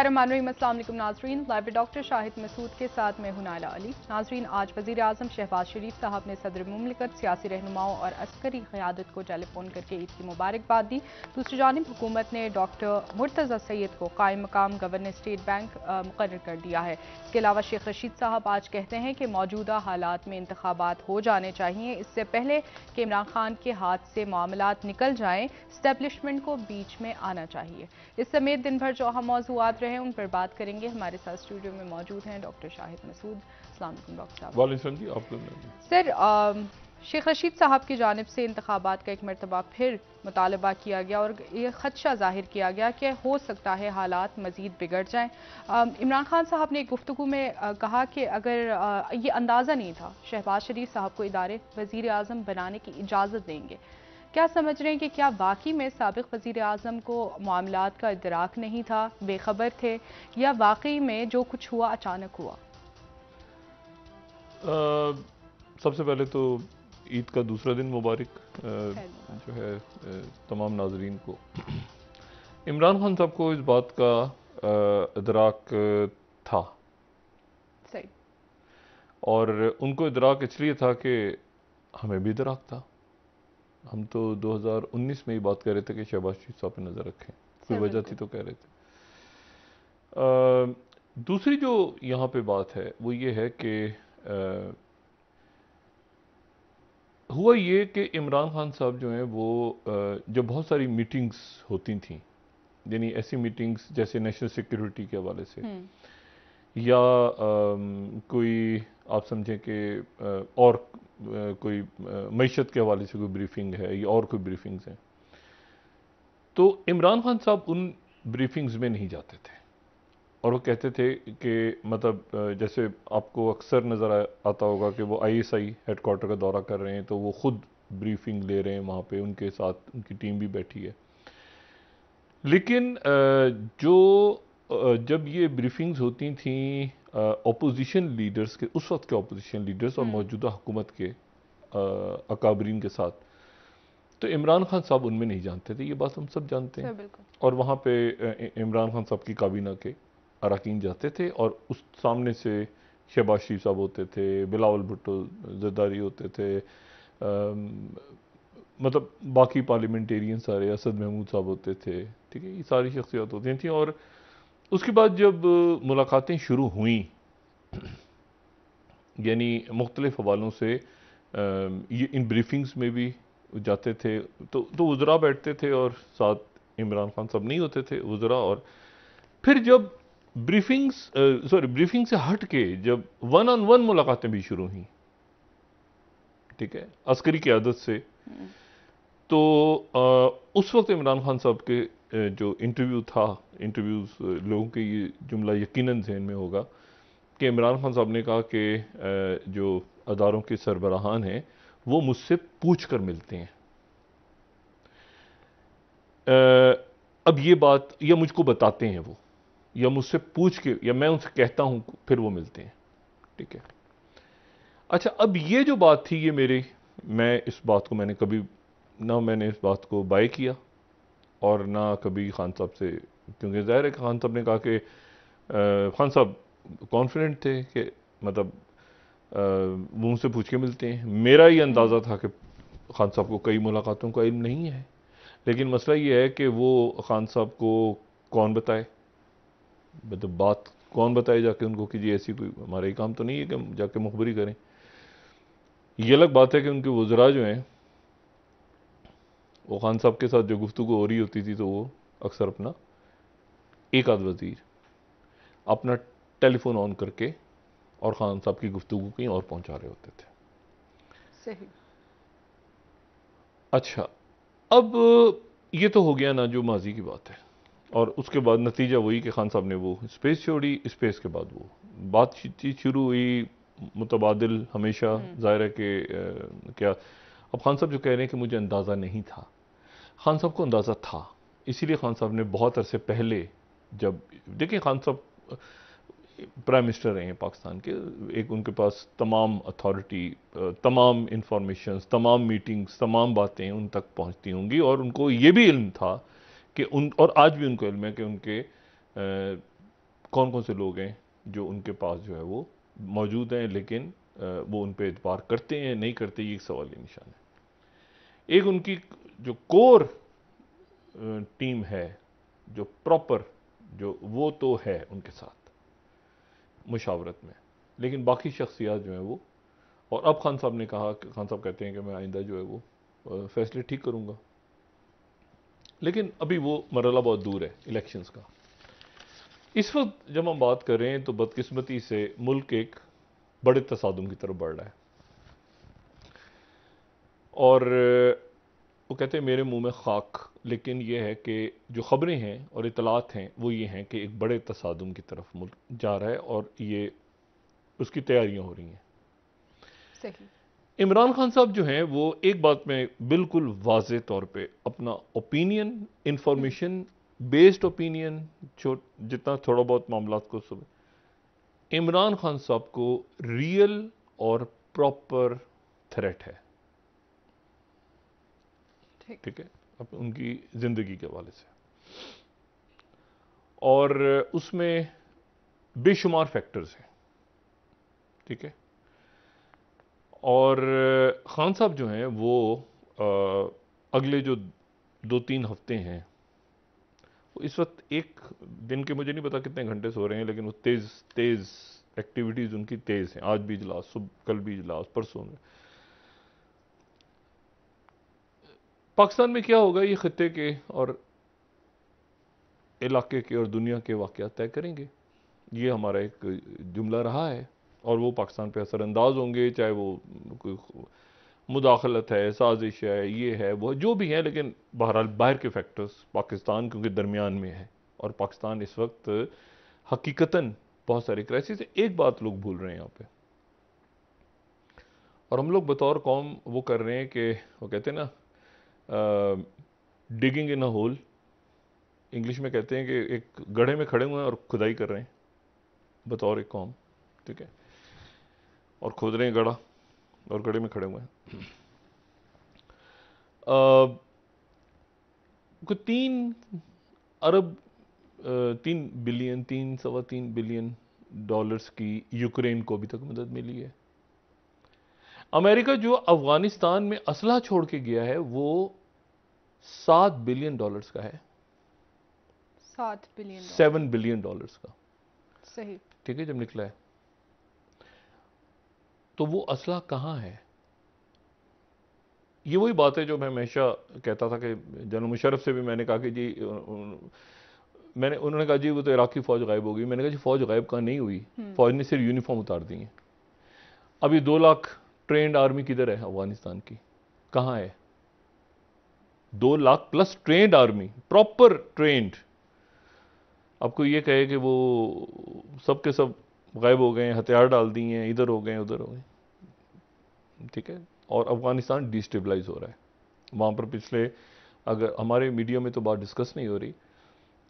बिस्मिल्लाहिर्रहमानिर्रहीम। अस्सलाम वालेकुम नाज़रीन, लाइव डॉक्टर शाहिद मसूद के साथ मैं हूं नाइला अली। नाज़रीन, आज वज़ीर आज़म शहबाज शरीफ साहब ने सदर मुमलिकत, सियासी रहनुमाओं और अस्करी क़यादत को टेलीफोन करके ईद की मुबारकबाद दी। दूसरी जानिब हुकूमत ने डॉक्टर मुर्तज़ा सैयद को कायम मकाम गवर्नर स्टेट बैंक मुकर्रर कर दिया है। इसके अलावा शेख रशीद साहब आज कहते हैं कि मौजूदा हालात में इंतखाबात हो जाने चाहिए, इससे पहले कि इमरान खान के हाथ से मामलात निकल जाएं, स्टैब्लिशमेंट को बीच में आना चाहिए। इस समेत दिन भर जो अहम मौज़ूआत रहे उन पर बात करेंगे। हमारे साथ स्टूडियो में मौजूद हैं डॉक्टर शाहिद मसूद। अस्सलाम वालेकुम डॉक्टर साहब। वालेकुम जी, आपको सर, शेख रशीद साहब की जानिब से इंतखाबात का एक मरतबा फिर मुतालबा किया गया और ये खदशा जाहिर किया गया कि हो सकता है हालात मज़ीद बिगड़ जाएं। इमरान खान साहब ने एक गुफ्तगू में कहा कि अगर ये अंदाज़ा नहीं था शहबाज शरीफ साहब को इदारे वज़ीर आज़म बनाने की इजाज़त देंगे। क्या समझ रहे हैं कि क्या वाकई में साबिक़ वज़ीर आज़म को मामलात का इदराक नहीं था, बेखबर थे, या वाकई में जो कुछ हुआ अचानक हुआ? सबसे पहले तो ईद का दूसरा दिन मुबारक जो है तमाम नाजरीन को। इमरान खान साहब को इस बात का इदराक था सही, और उनको इदराक इसलिए था कि हमें भी इदराक था। हम तो 2019 में ही बात कर रहे थे कि शहबाज शरीफ साहब पे नज़र रखें, कोई वजह थी तो कह रहे थे। दूसरी जो यहाँ पे बात है वो ये है कि हुआ ये कि इमरान खान साहब जो हैं वो जब बहुत सारी मीटिंग्स होती थी, यानी ऐसी मीटिंग्स जैसे नेशनल सिक्योरिटी के हवाले से या कोई आप समझें कि और कोई मईशत के हवाले से कोई ब्रीफिंग है या और कोई ब्रीफिंग्स हैं, तो इमरान खान साहब उन ब्रीफिंग्स में नहीं जाते थे और वो कहते थे कि मतलब जैसे आपको अक्सर नज़र आता होगा कि वो आईएसआई हेडक्वार्टर का दौरा कर रहे हैं तो वो खुद ब्रीफिंग ले रहे हैं, वहाँ पे उनके साथ उनकी टीम भी बैठी है। लेकिन जब ये ब्रीफिंग्स होती थी अपोजिशन लीडर्स के, उस वक्त के अपोजिशन लीडर्स और मौजूदा हुकूमत के अकाबरीन के साथ, तो इमरान खान साहब उनमें नहीं जानते थे। ये बात हम सब जानते हैं। और वहाँ पे इमरान खान साहब की काबीना के अरकान जाते थे और उस सामने से शहबाज शरीफ साहब होते थे, बिलावल भुट्टो जरदारी होते थे, मतलब बाकी पार्लियामेंटेरियन सारे, असद महमूद साहब होते थे, ठीक है, ये सारी शख्सियत होती थी। और उसके बाद जब मुलाकातें शुरू हुई, यानी मुख्तलिफ हवालों से ये इन ब्रीफिंग्स में भी जाते थे, तो वज़रा बैठते थे और साथ इमरान खान साहब नहीं होते थे वज़रा। और फिर जब ब्रीफिंग से हट के जब 1-on-1 मुलाकातें भी शुरू हुई, ठीक है, अस्करी क़यादत से, तो उस वक्त इमरान खान साहब के जो इंटरव्यूज़ लोगों के ये जुमला यकीनन ज़हन में होगा कि इमरान खान साहब ने कहा कि जो अदारों के सरबराहान हैं वो मुझसे पूछ कर मिलते हैं। अब ये बात या मुझको बताते हैं वो, या मुझसे पूछ के, या मैं उनसे कहता हूं फिर वो मिलते हैं, ठीक है। अच्छा, अब ये जो बात थी, ये मैं इस बात को मैंने इस बात को बाय किया और ना कभी खान साहब से, क्योंकि जाहिर है कि खान साहब ने कहा कि खान साहब कॉन्फिडेंट थे कि मतलब वो मुझसे पूछ के मिलते हैं। मेरा ये अंदाज़ा था कि खान साहब को कई मुलाकातों का इल्म नहीं है, लेकिन मसला ये है कि वो खान साहब को कौन बताए, मतलब बात कौन बताए जाके उनको कि जी ऐसी कोई हमारा ही काम तो नहीं है कि हम जाके मुखबरी करें। ये अलग बात है कि उनके वज़रा जो हैं वो खान साहब के साथ जो गुफ्तगू हो रही होती थी तो वो अक्सर अपना एक आध वज़ीर अपना टेलीफोन ऑन करके और खान साहब की गुफ्तगू कहीं और पहुंचा रहे होते थे। सही। अच्छा, अब ये तो हो गया ना जो माजी की बात है, और उसके बाद नतीजा वही कि खान साहब ने वो स्पेस छोड़ी। स्पेस के बाद वो बातचीत शुरू हुई, मुतबादिल हमेशा, ज़ाहिर है कि क्या, अब खान साहब जो कह रहे हैं कि मुझे अंदाज़ा नहीं था, खान साहब को अंदाज़ा था। इसीलिए खान साहब ने बहुत अरसे पहले, जब देखिए खान साहब प्राइम मिनिस्टर रहे हैं पाकिस्तान के, एक उनके पास तमाम अथॉरिटी, तमाम इंफॉर्मेशंस, तमाम मीटिंग्स, तमाम बातें उन तक पहुंचती होंगी, और उनको ये भी इल्म था कि और आज भी उनको इल्म है कि उनके कौन कौन से लोग हैं जो उनके पास जो है वो मौजूद हैं, लेकिन वो उन पर एतबार करते हैं नहीं करते, ये एक सवाल निशान है। एक उनकी जो कोर टीम है, जो प्रॉपर, जो वो तो है उनके साथ मुशावरत में, लेकिन बाकी शख्सियात जो हैं वो, और अब खान साहब ने कहा, खान साहब कहते हैं कि मैं आइंदा जो है वो फैसले ठीक करूंगा, लेकिन अभी वो मरहला बहुत दूर है इलेक्शंस का। इस वक्त जब हम बात कर रहे हैं तो बदकिस्मती से मुल्क एक बड़े तसादुम की तरफ बढ़ रहा है, और वो कहते हैं मेरे मुंह में खाक, लेकिन ये है कि जो खबरें हैं और इतलात हैं वो ये हैं कि एक बड़े तसादुम की तरफ मुल्क जा रहा है और ये उसकी तैयारियां हो रही हैं। सही। इमरान खान साहब जो हैं वो एक बात में बिल्कुल वाज़े तौर पे अपना ओपिनियन, इंफॉर्मेशन बेस्ड ओपिनियन, जितना थोड़ा बहुत मामलात को सुबह, इमरान खान साहब को रियल और प्रॉपर थ्रेट है, ठीक है, अब उनकी जिंदगी के हवाले से, और उसमें बेशुमार फैक्टर्स हैं, ठीक है। और खान साहब जो हैं वो अगले जो 2-3 हफ्ते हैं, वो इस वक्त एक दिन के मुझे नहीं पता कितने घंटे सो रहे हैं, लेकिन वो तेज तेज एक्टिविटीज उनकी तेज हैं। आज भी इजलास, सुबह कल भी इजलास, परसों में। पाकिस्तान में क्या होगा ये खित्ते के और इलाके के और दुनिया के वाक़यात तय करेंगे। ये हमारा एक जुमला रहा है, और वो पाकिस्तान पे असरअंदाज होंगे, चाहे वो कोई मुदाखलत है, साजिश है, ये है वो जो भी है, लेकिन बहरहाल बाहर के फैक्टर्स पाकिस्तान क्योंकि दरमियान में है, और पाकिस्तान इस वक्त हकीकतन बहुत सारे क्राइसिस है। एक बात लोग भूल रहे हैं यहाँ पे, और हम लोग बतौर कौम वो कर रहे हैं कि वो कहते हैं ना digging in a hole, English में कहते हैं कि एक गड्ढे में खड़े हुए हैं और खुदाई कर रहे हैं बतौर एक कौम, ठीक है, और खोद रहे हैं गड्ढा और गड्ढे में खड़े हुए हैं। को 3 अरब 3 बिलियन, 3-3.25 बिलियन डॉलर्स की यूक्रेन को अभी तक मदद मिली है। अमेरिका जो अफगानिस्तान में असलहा छोड़ के गया है वो $7 बिलियन का है, 7 बिलियन $7 बिलियन का, सही, ठीक है, जब निकला है। तो वो असलहा कहां है? ये वही बात है जो मैं हमेशा कहता था कि जनरल मुशर्रफ से भी मैंने कहा कि जी उन्होंने कहा जी वो तो इराकी फौज गायब हो गई। मैंने कहा जी फौज गायब कहां नहीं हुई, फौज ने सिर्फ यूनिफॉर्म उतार दी है। अभी 2 लाख ट्रेंड आर्मी किधर है अफगानिस्तान की, कहां है? 2 lakh plus trend army, proper trend. आपको ये कहे कि वो सब के सब गायब हो गए, हथियार डाल दिए हैं, इधर हो गए उधर हो गए, ठीक है, और अफगानिस्तान डिस्टेबलाइज हो रहा है। वहाँ पर पिछले, अगर हमारे मीडिया में तो बात डिस्कस नहीं हो रही,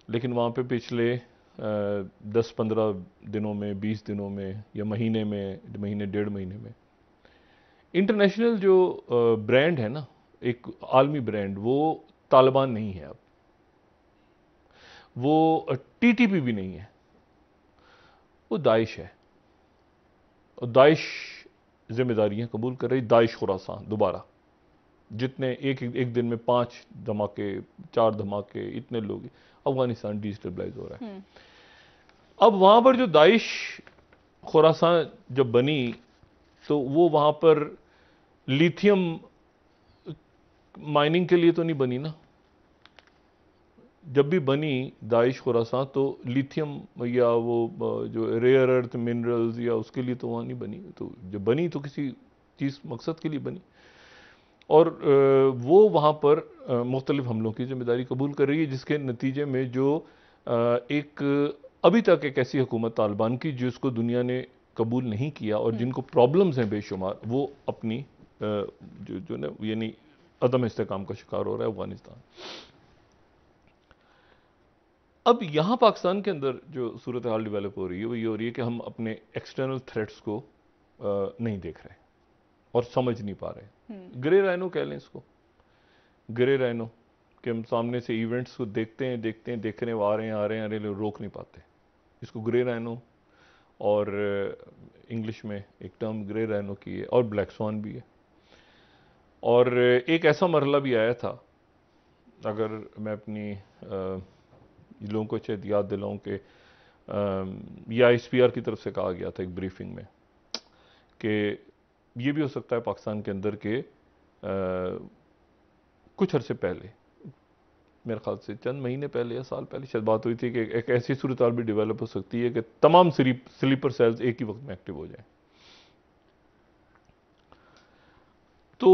लेकिन वहाँ पे पिछले 10-15 दिनों में, 20 दिनों में, या महीने में, महीने 1.5 महीने में, इंटरनेशनल जो ब्रांड है ना, एक आलमी ब्रांड, वो तालिबान नहीं है अब, वो टीटीपी भी नहीं है, वो दाइश है। और दाइश जिम्मेदारियां कबूल कर रही, दाइश खुरासान दोबारा, जितने एक दिन में 5 धमाके, 4 धमाके, इतने लोग, अफगानिस्तान डिस्टेबलाइज हो रहा है। अब वहां पर जो दाइश खुरासान जब बनी, तो वो वहां पर लिथियम माइनिंग के लिए तो नहीं बनी ना। जब भी बनी दाइश खुरासान तो लिथियम या वो जो रेयर अर्थ मिनरल्स या उसके लिए तो वहां नहीं बनी। तो जब बनी तो किसी चीज मकसद के लिए बनी, और वो वहाँ पर मुख्तलिफ हमलों की जिम्मेदारी कबूल कर रही है, जिसके नतीजे में जो एक अभी तक एक ऐसी हुकूमत तालिबान की जिसको दुनिया ने कबूल नहीं किया और जिनको प्रॉब्लम्स हैं बेशुमार, वो अपनी जो ना यानी अदम इस्तेकाम का शिकार हो रहा है अफगानिस्तान। अब यहाँ पाकिस्तान के अंदर जो सूरत हाल डेवलप हो रही है वो ये हो रही है कि हम अपने एक्सटर्नल थ्रेट्स को नहीं देख रहे और समझ नहीं पा रहे। ग्रे राइनो कह लें इसको, ग्रे राइनो, कि हम सामने से इवेंट्स को देखते हैं, देख रहे हैं, आ रहे हैं, रोक नहीं पाते। इसको ग्रे रैनो, और इंग्लिश में एक टर्म ग्रे रैनो की है, और ब्लैक स्वान भी है। और एक ऐसा मरहला भी आया था, अगर मैं अपनी लोगों को शायद याद दिलाऊं कि या ISPR की तरफ से कहा गया था एक ब्रीफिंग में कि ये भी हो सकता है पाकिस्तान के अंदर के कुछ अरसे पहले, मेरे ख्याल से चंद महीने पहले या साल पहले शायद बात हुई थी कि एक ऐसी सूरत हाल भी डेवलप हो सकती है कि तमाम स्लीपर सेल्स एक ही वक्त में एक्टिव हो जाएं। तो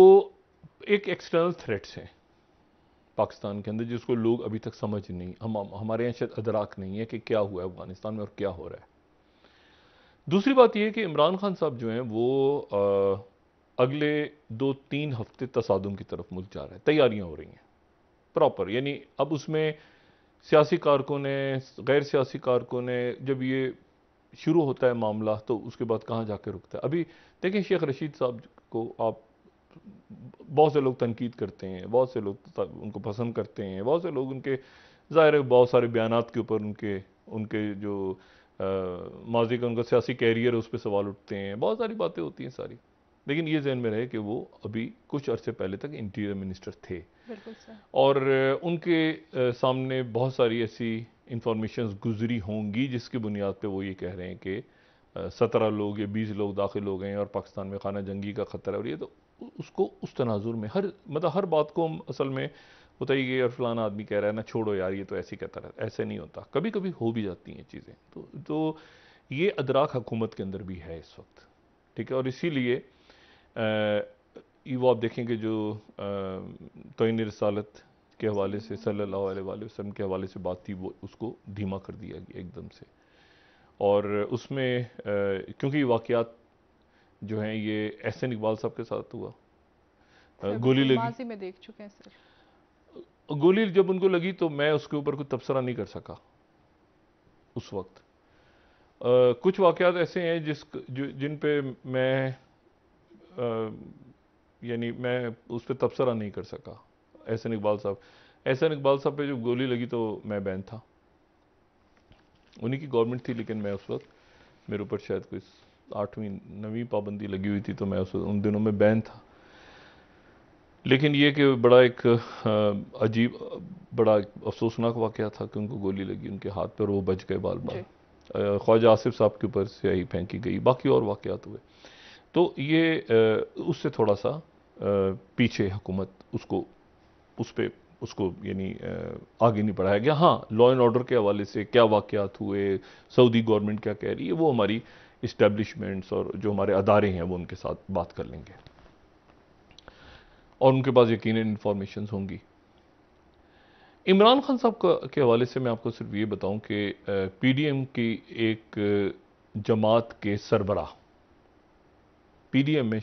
एक एक्सटर्नल थ्रेट्स हैं पाकिस्तान के अंदर जिसको लोग अभी तक समझ नहीं, हमारे यहाँ शायद अदराक नहीं है कि क्या हुआ है अफगानिस्तान में और क्या हो रहा है। दूसरी बात यह है कि इमरान खान साहब जो हैं वो अगले 2-3 हफ्ते तसादुम की तरफ मुल्क जा रहे हैं, तैयारियां हो रही हैं प्रॉपर। यानी अब उसमें सियासी कारकुन ने, गैर सियासी कारकुन ने, जब ये शुरू होता है मामला तो उसके बाद कहाँ जाके रुकता है। अभी देखें शेख रशीद साहब को आप, बहुत से लोग तनकीद करते हैं, बहुत से लोग उनको पसंद करते हैं, बहुत से लोग उनके ज़ाहिर है बहुत सारे बयानात के ऊपर उनके जो माजी का उनका सियासी कैरियर है उस पर सवाल उठते हैं, बहुत सारी बातें होती हैं सारी। लेकिन ये जहन में रहे कि वो अभी कुछ अरसे पहले तक इंटीरियर मिनिस्टर थे, बिल्कुल सर। और उनके सामने बहुत सारी ऐसी इंफॉर्मेशन गुजरी होंगी जिसकी बुनियाद पे वो ये कह रहे हैं कि 17 लोग या 20 लोग दाखिल हो गए हैं और पाकिस्तान में खाना जंगी का खतरा है। और ये तो उसको उस तनाजुर में हर बात को हम असल में होता ही कि यार फलाना आदमी कह रहा है ना, छोड़ो यार ये तो ऐसे ही कहता रहता है, ऐसे नहीं होता, कभी कभी हो भी जाती हैं चीज़ें। तो ये अदराक हुकूमत के अंदर भी है इस वक्त, ठीक है। और इसीलिए वो आप देखेंगे जो तोइन रिसालत के हवाले से सल्लल्लाहु अलैहि वसल्लम के हवाले से बात थी, वो उसको धीमा कर दिया गया एकदम से। और उसमें क्योंकि वाक़यात जो हैं ये एहसन इकबाल साहब के साथ हुआ, गोली लगी, माजी में देख चुके हैं सर। गोली जब उनको लगी तो मैं उसके ऊपर कोई तबसरा नहीं कर सका उस वक्त। कुछ वाक़यात ऐसे हैं जिन पे मैं यानी मैं उस पर तबसरा नहीं कर सका। एहसन इकबाल साहब पे जब गोली लगी तो मैं बैन था, उन्हीं की गवर्नमेंट थी, लेकिन मैं उस वक्त मेरे ऊपर शायद कोई 8वीं-9वीं पाबंदी लगी हुई थी, तो मैं उन दिनों में बैन था। लेकिन ये कि बड़ा एक अजीब, बड़ा अफसोसनाक वाक़या था कि उनको गोली लगी उनके हाथ पर, वो बच गए बाल बाल। ख्वाजा आसिफ साहब के ऊपर स्याही फेंकी गई, बाकी और वाक़यात हुए। तो ये उससे थोड़ा सा पीछे हुकूमत उसको यानी आगे नहीं बढ़ाया गया। हाँ, लॉ एंड ऑर्डर के हवाले से क्या वाक़यात हुए, सऊदी गवर्नमेंट क्या कह रही है, वो हमारी इस्टेब्लिशमेंट्स और जो हमारे अदारे हैं वो उनके साथ बात कर लेंगे और उनके पास यकीनन इंफॉर्मेशन होंगी। इमरान खान साहब के हवाले से मैं आपको सिर्फ ये बताऊं कि PDM की एक जमात के सरबराह, PDM में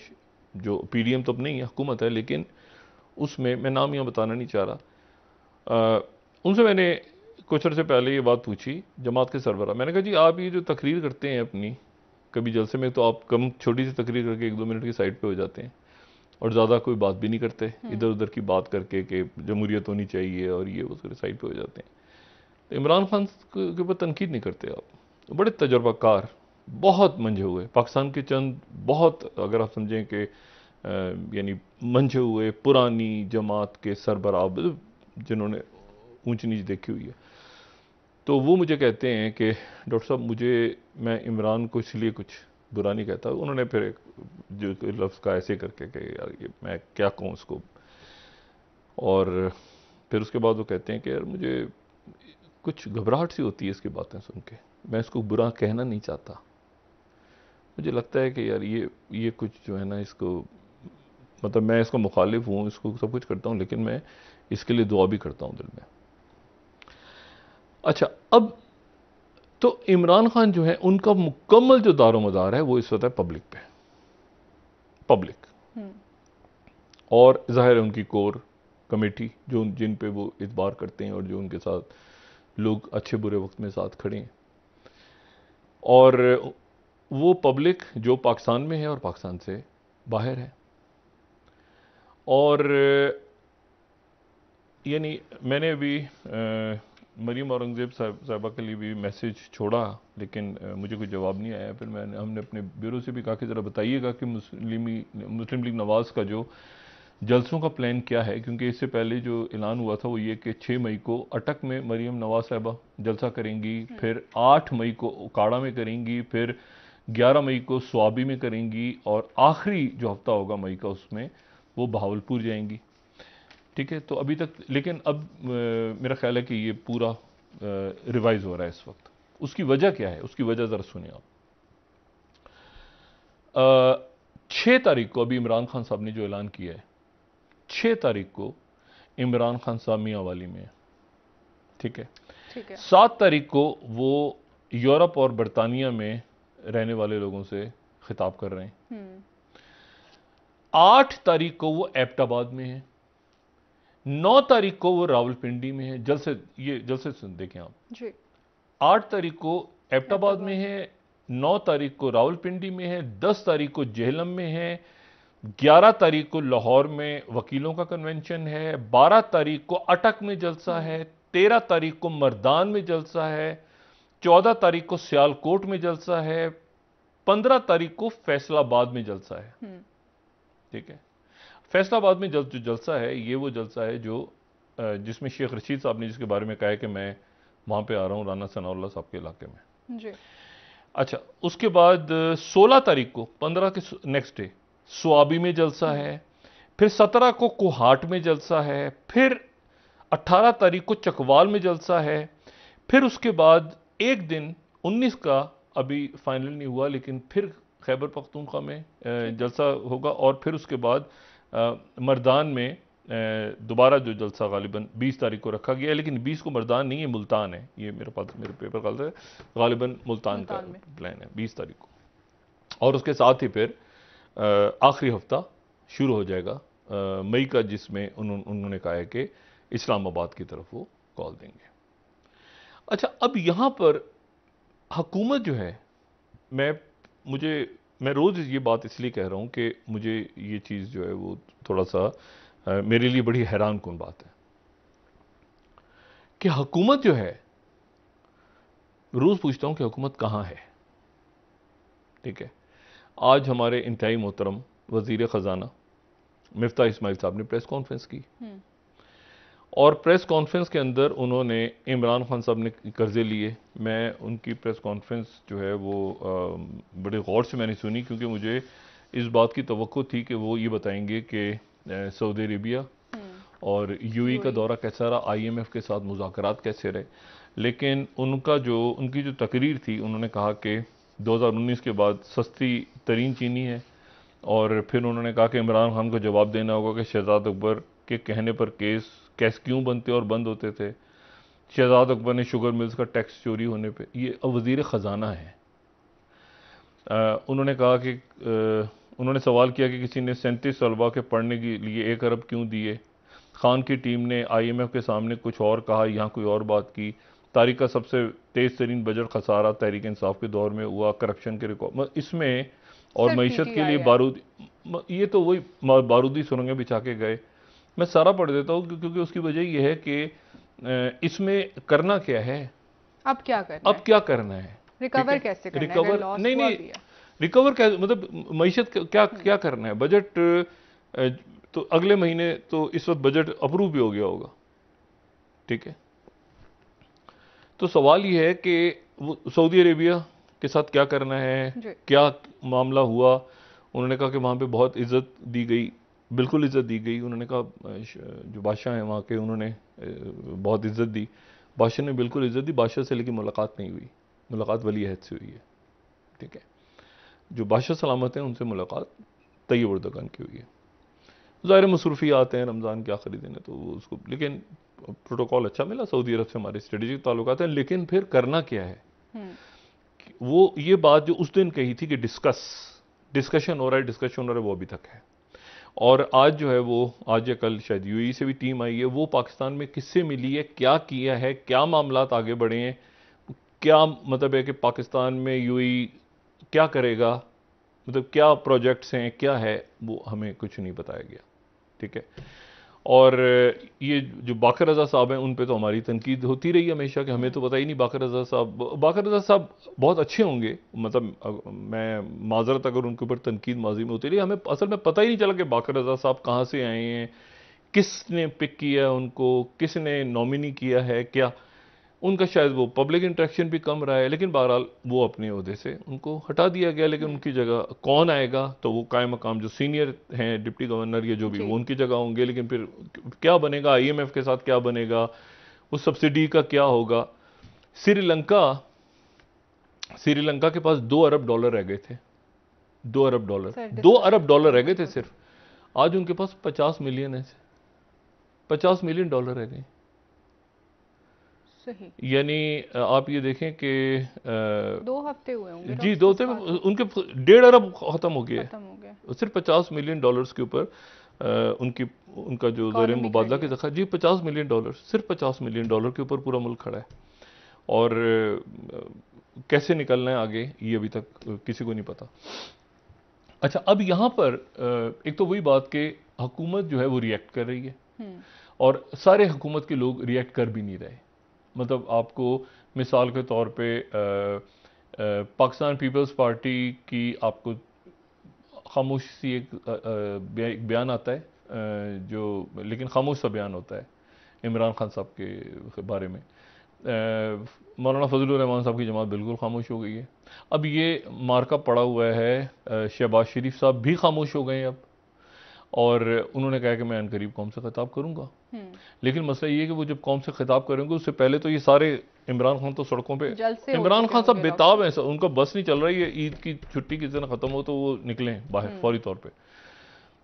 जो PDM तो अब नहीं है, हुकूमत है, लेकिन उसमें मैं नाम यहाँ बताना नहीं चाह रहा, उनसे मैंने कुछ अर्से पहले ये बात पूछी, जमात के सरबराह। मैंने कहा जी आप ये जो तकरीर करते हैं अपनी कभी जलसे में, तो आप कम छोटी सी तकरीर करके 1-2 मिनट की साइड पे हो जाते हैं और ज़्यादा कोई बात भी नहीं करते, इधर उधर की बात करके कि जमहूरियत होनी चाहिए और ये वो साइड पे हो जाते हैं। तो इमरान खान के ऊपर तनकीद नहीं करते आप, बड़े तजर्बाकार, बहुत मंझे हुए, पाकिस्तान के चंद बहुत, अगर आप समझें कि यानी मंझे हुए पुरानी जमात के सरबराह जिन्होंने ऊंच नीच देखी हुई है, तो वो मुझे कहते हैं कि डॉक्टर साहब मैं इमरान को इसलिए कुछ बुरा नहीं कहता। उन्होंने फिर एक जो लफ्ज़ का ऐसे करके कि यार ये मैं क्या कहूँ उसको, और फिर उसके बाद वो कहते हैं कि यार मुझे कुछ घबराहट सी होती है इसकी बातें सुन के, मैं इसको बुरा कहना नहीं चाहता, मुझे लगता है कि यार ये कुछ जो है ना, इसको मतलब मैं इसका मुखालिफ हूँ, इसको सब कुछ करता हूँ, लेकिन मैं इसके लिए दुआ भी करता हूँ दिल में। अच्छा, अब तो इमरान खान जो है उनका मुकम्मल जो दारोमदार है वो इस वक्त है पब्लिक पे, पब्लिक, और जाहिर है उनकी कोर कमेटी जिन पे वो इतबार करते हैं और जो उनके साथ लोग अच्छे बुरे वक्त में साथ खड़े हैं, और वो पब्लिक जो पाकिस्तान में है और पाकिस्तान से बाहर है। और यानी मैंने अभी मरीम औरंगज़ेब साहिबा के लिए भी मैसेज छोड़ा, लेकिन मुझे कोई जवाब नहीं आया। फिर हमने अपने ब्यूरो से भी कहा कि ज़रा बताइएगा कि मुस्लिम लीग नवाज़ का जो जलसों का प्लान क्या है, क्योंकि इससे पहले जो ऐलान हुआ था वो ये कि 6 मई को अटक में मरीम नवाज़ साहिबा जलसा करेंगी, फिर 8 मई को उकाड़ा में करेंगी, फिर 11 मई को स्वाबी में करेंगी, और आखिरी जो हफ्ता होगा मई का उसमें वो बहावलपुर जाएंगी। ठीक है, तो अभी तक, लेकिन अब मेरा ख्याल है कि ये पूरा रिवाइज हो रहा है इस वक्त। उसकी वजह क्या है, उसकी वजह ज़रा सुनिए आप। 6 तारीख को अभी इमरान खान साहब ने जो ऐलान किया है, 6 तारीख को इमरान खान साहब मियांवाली में है। ठीक है, 7 तारीख को वो यूरोप और बरतानिया में रहने वाले लोगों से खिताब कर रहे हैं। 8 तारीख को वो एबटाबाद में है। 9 तारीख को वो रावलपिंडी में है। जलसे सुन देखें आप जी। 8 तारीख को एबटाबाद में है, 9 तारीख को रावलपिंडी में है, 10 तारीख को जेहलम में है, 11 तारीख को लाहौर में वकीलों का कन्वेंशन है, 12 तारीख को अटक में जलसा है, 13 तारीख को मर्दान में जलसा है, 14 तारीख को सियालकोट में जलसा है, 15 तारीख को फैसलाबाद में जलसा है। ठीक है, फैसलाबाद में जो जलसा है, ये वो जलसा है जो जिसमें शेख रशीद साहब ने जिसके बारे में कहा है कि मैं वहां पे आ रहा हूं राना सनाउल्लाह साहब के इलाके में जी। अच्छा, उसके बाद 16 तारीख को 15 के नेक्स्ट डे स्वाबी में जलसा है, फिर 17 को कोहाट में जलसा है, फिर 18 तारीख को चकवाल में जलसा है, फिर उसके बाद एक दिन 19 का अभी फाइनल नहीं हुआ, लेकिन फिर खैबर पख्तूनख्वा में जलसा होगा, और फिर उसके बाद मर्दान में दोबारा जो जलसा गालिबन 20 तारीख को रखा गया है, लेकिन 20 को मर्दान नहीं है, मुल्तान है। ये मेरे पेपर कल है, गालिबन मुल्तान का प्लान है 20 तारीख को। और उसके साथ ही फिर आखिरी हफ्ता शुरू हो जाएगा मई का, जिसमें उन्होंने कहा है कि इस्लामाबाद की तरफ वो कॉल देंगे। अच्छा, अब यहां पर हुकूमत जो है, मैं रोज ये बात इसलिए कह रहा हूं कि मुझे ये चीज जो है वो थोड़ा सा मेरे लिए बड़ी हैरान कुन बात है कि हुकूमत जो है, रोज पूछता हूं कि हुकूमत कहां है। ठीक है, आज हमारे इंतहाई मोहतरम वजीर खजाना मिफ्ता इस्माइल साहब ने प्रेस कॉन्फ्रेंस की, और प्रेस कॉन्फ्रेंस के अंदर उन्होंने इमरान खान साहब ने कर्जे लिए। मैं उनकी प्रेस कॉन्फ्रेंस जो है वो बड़े गौर से मैंने सुनी, क्योंकि मुझे इस बात की तवक्को थी कि वो ये बताएंगे कि सऊदी अरेबिया और यूएई का दौरा कैसा रहा, आईएमएफ के साथ मुज़ाकरात कैसे रहे। लेकिन उनकी जो तकरीर थी, उन्होंने कहा कि 2019 के बाद सस्ती तरीन चीनी है, और फिर उन्होंने कहा कि इमरान खान को जवाब देना होगा कि शहजाद अकबर के कहने पर केस क्यों बनते और बंद होते थे। शहजाद अकबर ने शुगर मिल्स का टैक्स चोरी होने पे, ये वजीर ख़जाना है। उन्होंने कहा कि उन्होंने सवाल किया कि किसी ने 37 तलबा के पढ़ने के लिए 1 अरब क्यों दिए। खान की टीम ने आईएमएफ के सामने कुछ और कहा, यहाँ कोई और बात की। तारीख का सबसे तेज तरीन बजट खसारा तहरीक इंसाफ के दौर में हुआ, करप्शन के रिकॉर्ड इसमें, और मईशत के लिए बारूद, ये तो वही बारूदी सुरंगें बिछा के गए। मैं सारा पढ़ देता हूँ, क्योंकि उसकी वजह यह है कि इसमें करना क्या है, अब क्या करना है, रिकवर कैसे करना है, रिकवर नहीं रिकवर क्या, मतलब मईशत क्या करना है। बजट तो अगले महीने तो इस वक्त बजट अप्रूव भी हो गया होगा। ठीक है, तो सवाल यह है कि वो सऊदी अरेबिया के साथ क्या करना है, क्या मामला हुआ। उन्होंने कहा कि वहां पे बहुत इज्जत दी गई, बिल्कुल इज्जत दी गई। उन्होंने कहा जो बादशाह हैं वहाँ के, उन्होंने बहुत इज्जत दी, बादशाह ने बिल्कुल इज्जत दी बादशाह से, लेकिन मुलाकात नहीं हुई। मुलाकात वली अहद से हुई है। ठीक है, जो बादशाह सलामत हैं उनसे मुलाकात तैयब उर्दगन की हुई है। ज़ाहिर मसरूफियात हैं, रमज़ान के आखिरी दिन है तो उसको, लेकिन प्रोटोकॉल अच्छा मिला। सऊदी अरब से हमारे स्ट्रेटेजिक ताल्लुकात हैं, लेकिन फिर करना क्या है। वो ये बात जो उस दिन कही थी कि डिस्कशन हो रहा है, वो अभी तक है। और आज जो है वो, आज या कल शायद यूएई से भी टीम आई है, वो पाकिस्तान में किससे मिली है, क्या किया है, क्या मामलात आगे बढ़े हैं, क्या मतलब है कि पाकिस्तान में यूएई क्या करेगा, मतलब क्या प्रोजेक्ट्स हैं, क्या है, वो हमें कुछ नहीं बताया गया। ठीक है, और ये जो बाकर रज़ा साहब हैं उन पे तो हमारी तनकीद होती रही हमेशा कि हमें तो पता ही नहीं। बाकर रज़ा साहब बहुत अच्छे होंगे, मतलब मैं माजरत अगर उनके ऊपर तनकीद माजी में होती रही, हमें असल में पता ही नहीं चला कि बाकर रज़ा साहब कहाँ से आए हैं, किसने पिक किया उनको, किसने नॉमिनी किया है, क्या उनका शायद वो पब्लिक इंटरेक्शन भी कम रहा है। लेकिन बहरहाल वो अपने ओहदे से उनको हटा दिया गया। लेकिन उनकी जगह कौन आएगा, तो वो कायम मकाम जो सीनियर हैं डिप्टी गवर्नर या जो भी, वो उनकी जगह होंगे। लेकिन फिर क्या बनेगा, आईएमएफ के साथ क्या बनेगा, उस सब्सिडी का क्या होगा। श्रीलंका श्रीलंका के पास $2 अरब रह गए थे, $2 अरब, $2 अरब रह गए थे सिर्फ। आज उनके पास 50 मिलियन है, $50 मिलियन रह गए। यानी आप ये देखें कि 2 हफ्ते हुए होंगे जी, 2 हफ्ते में उनके $1.5 अरब खत्म हो गया, सिर्फ $50 मिलियन के ऊपर उनका जो ज़र मुबादला की ज़ख़ा, जी $50 मिलियन, सिर्फ $50 मिलियन के ऊपर पूरा मुल्क खड़ा है। और कैसे निकलना है आगे ये अभी तक किसी को नहीं पता। अच्छा, अब यहाँ पर एक तो वही बात कि हुकूमत जो है वो रिएक्ट कर रही है और सारे हुकूमत के लोग रिएक्ट कर भी नहीं रहे। मतलब आपको मिसाल के तौर पे पाकिस्तान पीपल्स पार्टी की आपको खामोशी एक बयान आता है जो, लेकिन खामोश सा बयान होता है इमरान खान साहब के बारे में। मौलाना फजलुर रहमान साहब की जमात बिल्कुल खामोश हो गई है। अब ये मार्का पड़ा हुआ है, शहबाज शरीफ साहब भी खामोश हो गए हैं अब, और उन्होंने कहा कि मैं अनकरीब कौम से खिताब करूंगा। लेकिन मसला ये है कि वो जब कौम से खिताब करेंगे उससे पहले तो ये सारे इमरान खान तो सड़कों पे, इमरान खान साहब बेताब हैं, उनका बस नहीं चल रही है। ईद की छुट्टी किस दिन खत्म हो तो वो निकलें बाहर फौरी तौर पे,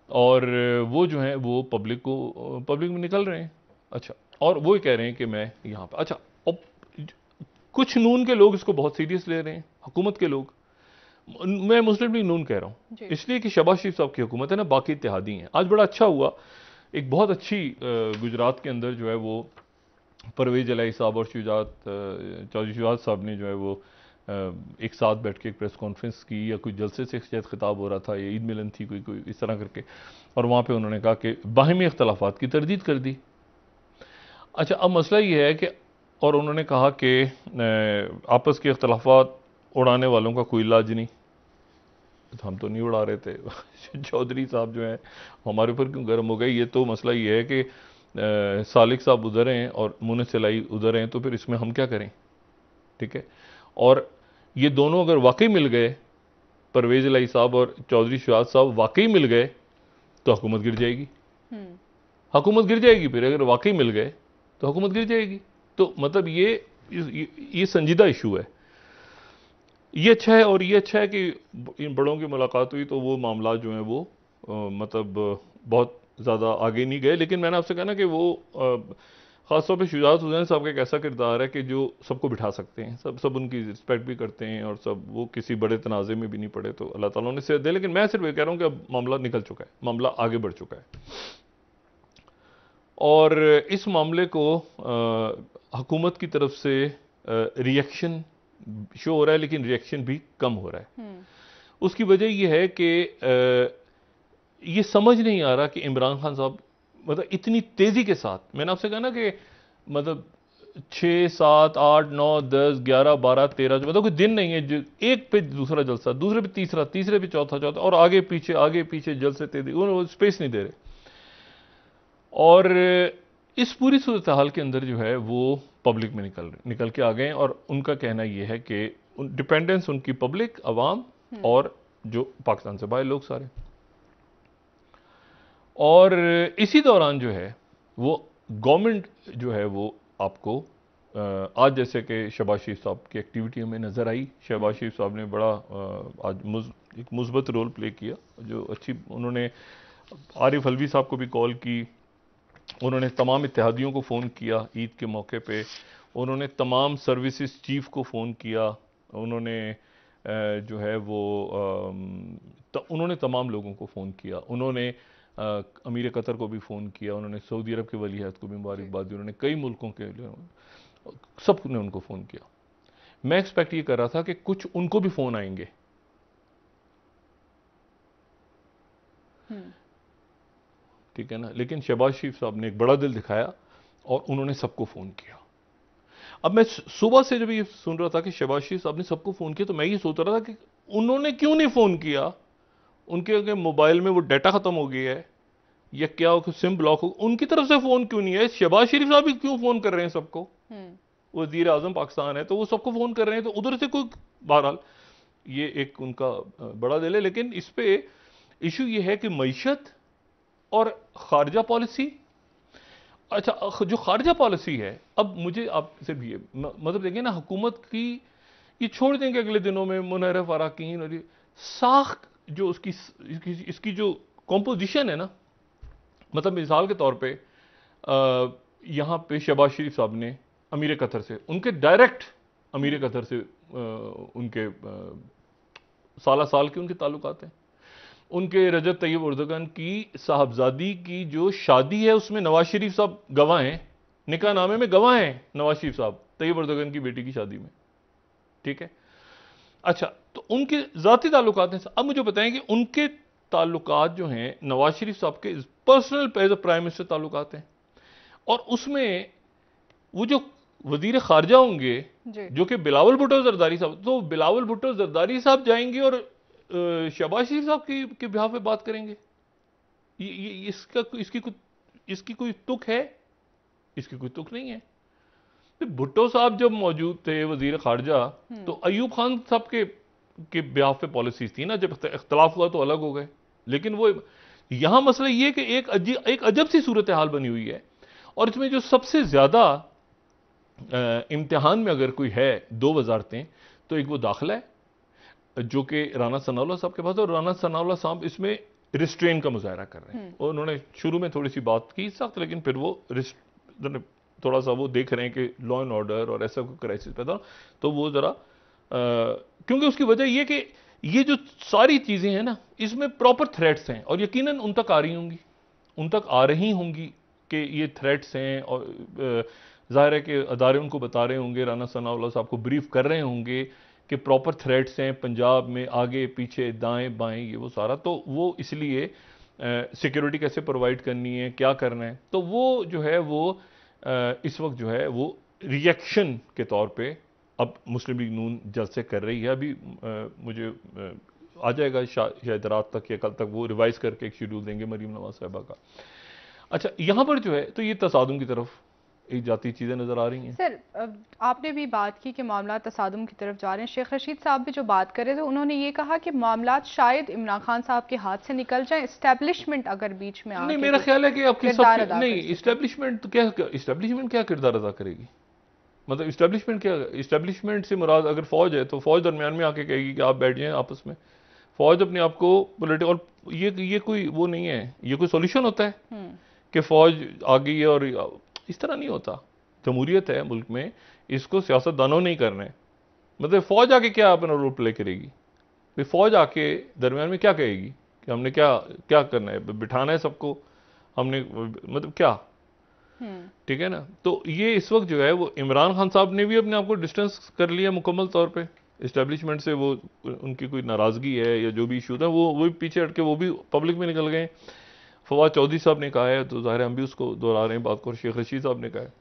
और वो जो है वो पब्लिक में निकल रहे हैं। अच्छा, और वो कह रहे हैं कि मैं यहाँ पे, अच्छा, कुछ नून के लोग इसको बहुत सीरियस ले रहे हैं, हुकूमत के लोग। मैं मुस्लिम लीग नून कह रहा हूँ इसलिए कि शहबाज शरीफ साहब की हुकूमत है ना, बाकी इत्तेहादी हैं। आज बड़ा अच्छा हुआ, एक बहुत अच्छी गुजरात के अंदर जो है वो परवेज इलाही साहब और चौधरी शुजात साहब ने जो है वो एक साथ बैठ के एक प्रेस कॉन्फ्रेंस की, या कोई जलसे से शायद खिताब हो रहा था, या ईद मिलन थी कोई इस तरह करके, और वहाँ पे उन्होंने कहा कि बाहमी इख्तलाफात की तरदीद कर दी। अच्छा, अब मसला ये है कि, और उन्होंने कहा कि आपस के इख्तलाफात उड़ाने वालों का कोई इलाज नहीं। तो हम तो नहीं उड़ा रहे थे चौधरी साहब जो हैं हमारे ऊपर क्यों गर्म हो गए। ये तो मसला ये है कि सालिक साहब उधर हैं और मुनिस इलाही उधर हैं, तो फिर इसमें हम क्या करें, ठीक है। और ये दोनों अगर वाकई मिल गए, परवेज इलाही साहब और चौधरी शुजात साहब वाकई मिल गए, तो हुकूमत गिर जाएगी। हुकूमत गिर जाएगी, फिर अगर वाकई मिल गए तो हुकूमत गिर जाएगी। तो मतलब ये संजीदा इशू है। ये अच्छा है, और ये अच्छा है कि इन बड़ों की मुलाकात हुई, तो वो मामला जो हैं वो मतलब बहुत ज़्यादा आगे नहीं गए। लेकिन मैंने आपसे कहा ना कि वो ख़ासतौर पे शुजात हुसैन साहब का एक ऐसा किरदार है कि जो सबको बिठा सकते हैं, सब उनकी रिस्पेक्ट भी करते हैं, और सब वो किसी बड़े तनाज़े में भी नहीं पड़े, तो अल्लाह ताला ने सेहत दे। लेकिन मैं सिर्फ ये कह रहा हूँ कि अब मामला निकल चुका है, मामला आगे बढ़ चुका है, और इस मामले को हुकूमत की तरफ से रिएक्शन शो हो रहा है, लेकिन रिएक्शन भी कम हो रहा है। उसकी वजह यह है कि ये समझ नहीं आ रहा कि इमरान खान साहब मतलब इतनी तेजी के साथ, मैंने आपसे कहा ना कि मतलब 6, 7, 8, 9, 10, 11, 12, 13, मतलब कोई दिन नहीं है जो एक पे दूसरा जलसा, दूसरे पे तीसरा, तीसरे पे चौथा, और आगे पीछे जलसे तेजी, वो स्पेस नहीं दे रहे। और इस पूरी सूरत हाल के अंदर जो है वो पब्लिक में निकल के आ गए, और उनका कहना यह है कि डिपेंडेंस उनकी पब्लिक, अवाम और जो पाकिस्तान से बाहर लोग सारे। और इसी दौरान जो है वो गवर्नमेंट जो है वो आपको आज जैसे कि शहबाज शरीफ साहब की एक्टिविटी हमें नज़र आई। शहबाज शरीफ साहब ने बड़ा आज एक मुस्बत रोल प्ले किया, जो अच्छी, उन्होंने आरिफ अलवी साहब को भी कॉल की, उन्होंने तमाम इत्तेहादियों को फ़ोन किया ईद के मौके पे, उन्होंने तमाम सर्विसेज चीफ को फ़ोन किया, उन्होंने जो है वो उन्होंने तमाम लोगों को फ़ोन किया, उन्होंने अमीर कतर को भी फ़ोन किया, उन्होंने सऊदी अरब के वली अहद को भी मुबारकबाद दी, उन्होंने कई मुल्कों के सब ने उनको फ़ोन किया। मैं एक्सपेक्ट ये कर रहा था कि कुछ उनको भी फ़ोन आएंगे, ठीक है ना, लेकिन शहबाज शरीफ साहब ने एक बड़ा दिल दिखाया और उन्होंने सबको फ़ोन किया। अब मैं सुबह से जब ये सुन रहा था कि शहबाज शरीफ साहब ने सबको फ़ोन किया, तो मैं ये सोच रहा था कि उन्होंने क्यों नहीं फ़ोन किया, उनके मोबाइल में वो डाटा ख़त्म हो गया है या क्या हो, सिम ब्लॉक हो, उनकी तरफ से फ़ोन क्यों नहीं है? शहबाज शरीफ साहब भी क्यों फ़ोन कर रहे हैं सबको? वज़ीर आज़म पाकिस्तान है तो वो सबको फ़ोन कर रहे हैं, तो उधर से कोई, बहरहाल ये एक उनका बड़ा दिल है। लेकिन इस पे इशू ये है कि मईशत और खारजा पॉलिसी, अच्छा जो खारजा पॉलिसी है, अब मुझे आपसे भी मतलब देखिए ना, हुकूमत की ये छोड़ देंगे अगले दिनों में मुनर्रफ अराकीन और साख जो उसकी इसकी जो कॉम्पोजिशन है ना, मतलब मिसाल के तौर पे यहाँ पे शहबाज शरीफ साहब ने अमीर कतर से, उनके डायरेक्ट अमीर कतर से उनके साला साल के उनके ताल्लुकात हैं। उनके रजब तैयब उर्दगन की साहबजादी की जो शादी है उसमें नवाज शरीफ साहब गवाह हैं, निकाह नामे में गवाह हैं नवाज शरीफ साहब तैयब उर्दगन की बेटी की शादी में, ठीक है। अच्छा, तो उनके ज़ाती ताल्लुकात हैं। अब मुझे बताएं कि उनके ताल्लुकात जो हैं नवाज शरीफ साहब के personal as a prime minister ताल्लुकात हैं, और उसमें वो जो वजीर खारजा होंगे जो कि बिलावल भुट्टो जरदारी साहब, तो बिलावल भुट्टो जरदारी साहब जाएंगे और शहबाज शरीफ साहब के बिहार पे बात करेंगे। इसकी कोई तुक है? इसकी कोई तुक नहीं है। भुट्टो साहब जब मौजूद थे वजीर खारजा, तो अयूब खान साहब के बिहार पे पॉलिसीज थी ना, जब इख्तलाफ हुआ तो अलग हो गए। लेकिन वो यहां मसला ये कि एक अजब सी सूरत हाल बनी हुई है, और इसमें जो सबसे ज्यादा इम्तिहान में अगर कोई है दो वजारतें, तो एक वो दाखिला है जो कि राना सनाउल्लाह साहब के पास, और राना सनाउल्लाह साहब इसमें रिस्ट्रेन का मुजाहरा कर रहे हैं। और उन्होंने शुरू में थोड़ी सी बात की सख्त, लेकिन फिर वो थोड़ा सा वो देख रहे हैं कि लॉ एंड ऑर्डर और ऐसा कोई क्राइसिस पैदा, तो वो जरा क्योंकि उसकी वजह यह कि ये जो सारी चीजें हैं ना, इसमें प्रॉपर थ्रेट्स हैं, और यकीनन उन तक आ रही होंगी, उन तक आ रही होंगी कि ये थ्रेट्स हैं, और जाहिर है कि अदारे उनको बता रहे होंगे, राना सनाउल्लाह साहब को ब्रीफ कर रहे होंगे कि प्रॉपर थ्रेट्स हैं पंजाब में, आगे पीछे दाएं बाएं ये वो सारा, तो वो इसलिए सिक्योरिटी कैसे प्रोवाइड करनी है, क्या करना है, तो वो जो है वो इस वक्त जो है वो रिएक्शन के तौर पे अब मुस्लिम लीग नून जलसे कर रही है। अभी मुझे आ जाएगा शायद रात तक या कल तक वो रिवाइज करके एक शेड्यूल देंगे मरीम नवाज साहिबा का। अच्छा, यहां पर जो है तो ये तसादुम की तरफ एक जाती चीजें नजर आ रही हैं। सर, आपने भी बात की कि मामला तसादुम की तरफ जा रहे हैं। शेख रशीद साहब भी जो बात कर रहे थे, उन्होंने ये कहा कि मामला शायद इमरान खान साहब के हाथ से निकल जाए, एस्टेब्लिशमेंट अगर बीच में नहीं, मेरा ख्याल है कि आपकी सब नहीं, इस्टेब्लिशमेंट क्या किरदार अदा करेगी? मतलब इस्टेब्लिशमेंट से मुराद अगर फौज है तो फौज दरमियान में आके कहेगी कि आप बैठ जाएं आपस में। फौज अपने आप को पॉलिटिकल, और ये कोई वो नहीं है, ये कोई सॉल्यूशन होता है कि फौज आ गई है, और इस तरह नहीं होता। जमहूरियत है मुल्क में, इसको सियासतदानों नहीं करना है। मतलब फौज आके क्या अपना रोल प्ले करेगी? भाई फौज आके दरमियान में क्या कहेगी कि हमने क्या करना है, बिठाना है सबको, हमने मतलब क्या, ठीक है ना। तो ये इस वक्त जो है वो इमरान खान साहब ने भी अपने आप को डिस्टेंस कर लिया मुकम्मल तौर पे इस्टेब्लिशमेंट से। वो उनकी कोई नाराजगी है या जो भी इशू था वो भी पीछे हट के वो भी पब्लिक में निकल गए। फवाद चौधरी साहब ने कहा है, तो ज़ाहिर हम भी उसको दोहरा रहे हैं बात को, और शेख रशीद साहब ने कहा है,